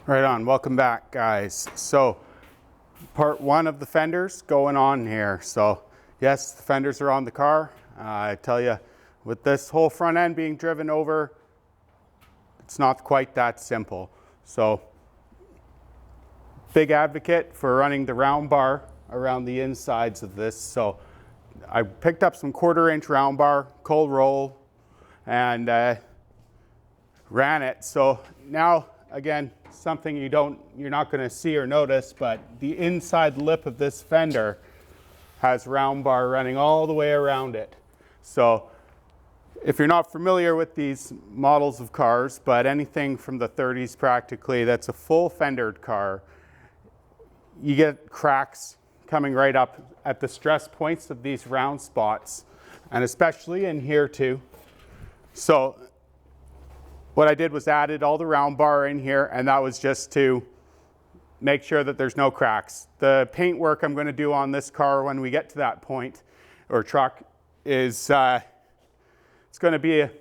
Right on, welcome back guys. So part one of the fenders going on here. So yes, the fenders are on the car. I tell you, with this whole front end being driven over, it's not quite that simple. So big advocate for running the round bar around the insides of this. So I picked up some 1/4 inch round bar, cold roll, and ran it. So now, again, something you're not going to see or notice, but the inside lip of this fender has round bar running all the way around it. So if you're not familiar with these models of cars, but anything from the 30s practically, that's a full fendered car, you get cracks coming right up at the stress points of these round spots, and especially in here too. So what I did was added all the round bar in here, and that was just to make sure that there's no cracks. The paint work I'm going to do on this car when we get to that point, or truck, is it's going to be a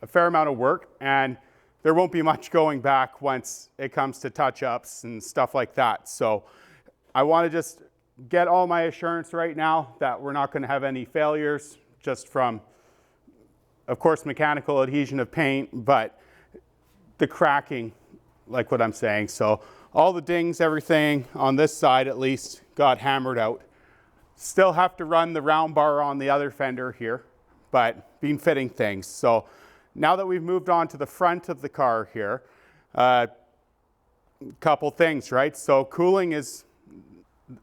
fair amount of work, and there won't be much going back once it comes to touch-ups and stuff like that. So I want to just get all my assurance right now that we're not going to have any failures just from, of course, mechanical adhesion of paint, but the cracking, like what I'm saying. So all the dings, everything on this side at least got hammered out. Still have to run the round bar on the other fender here, but been fitting things. So now that we've moved on to the front of the car here, couple things, right? So cooling is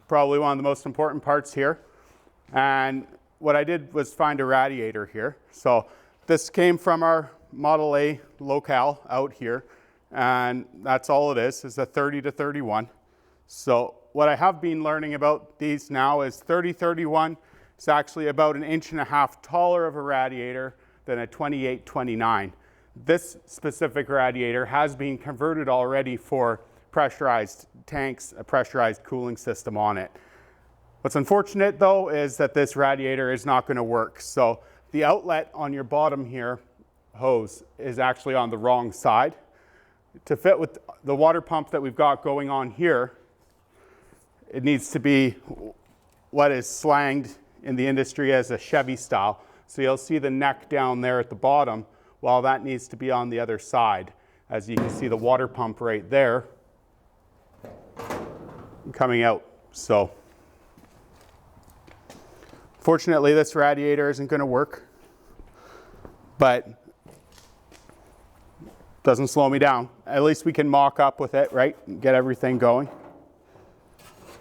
probably one of the most important parts here. And what I did was find a radiator here. So this came from our Model A locale out here, and that's all it is a 30 to 31. So what I have been learning about these now is 30-31 is actually about 1.5 inches taller of a radiator than a 28-29. This specific radiator has been converted already for pressurized tanks, a pressurized cooling system on it. What's unfortunate though is that this radiator is not going to work. So the outlet on your bottom here hose is actually on the wrong side. To fit with the water pump that we've got going on here, it needs to be what is slanged in the industry as a Chevy style. So you'll see the neck down there at the bottom, while that needs to be on the other side. As you can see the water pump right there coming out. So fortunately this radiator isn't going to work, but doesn't slow me down. At least we can mock up with it, right? And get everything going.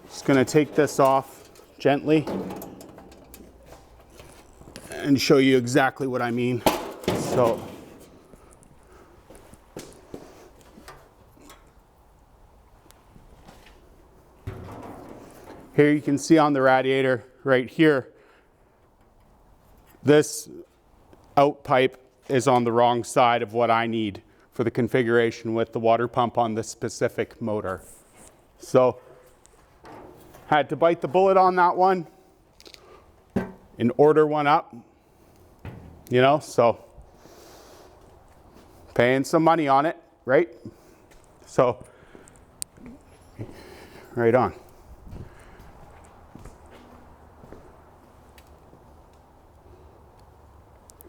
Just going to take this off gently and show you exactly what I mean. So here you can see on the radiator right here, this out pipe is on the wrong side of what I need for the configuration with the water pump on this specific motor. So had to bite the bullet on that one and order one up, you know, so paying some money on it, right? So right on.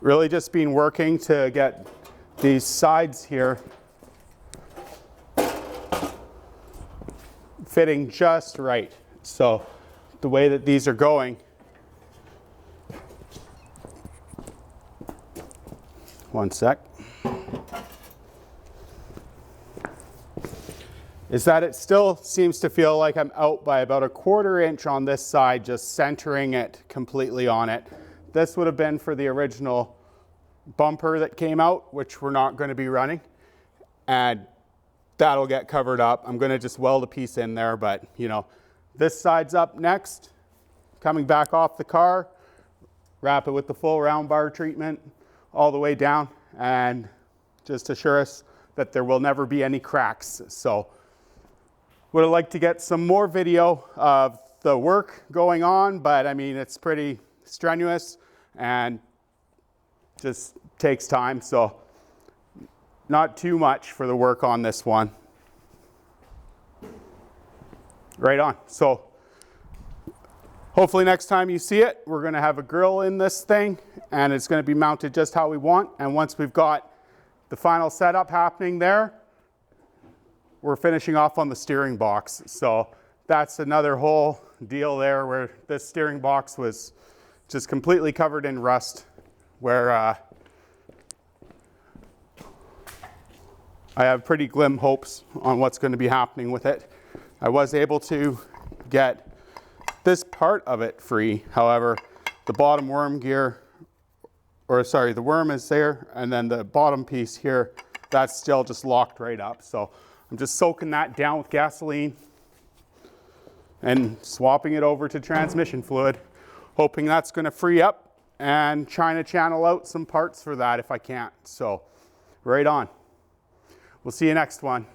Really just been working to get these sides here fitting just right. So the way that these are going, one sec, is that it still seems to feel like I'm out by about 1/4 inch on this side, just centering it completely on it. This would have been for the original bumper that came out, which we're not going to be running, and that'll get covered up. I'm going to just weld a piece in there, but you know, this side's up next, coming back off the car, wrap it with the full round bar treatment all the way down, and just assure us that there will never be any cracks. So would have liked to get some more video of the work going on, but I mean, it's pretty strenuous and just takes time, so not too much for the work on this one. right on. So hopefully next time you see it, we're gonna have a grill in this thing and it's gonna be mounted just how we want. And once we've got the final setup happening there, we're finishing off on the steering box. So that's another whole deal there where this steering box was just completely covered in rust, where I have pretty glim hopes on what's going to be happening with it. I was able to get this part of it free. However, the bottom worm gear, or sorry, the worm is there, and then the bottom piece here, that's still just locked right up. So I'm just soaking that down with gasoline and swapping it over to transmission fluid, hoping that's going to free up, and trying to channel out some parts for that if I can't. So right on. We'll see you next one.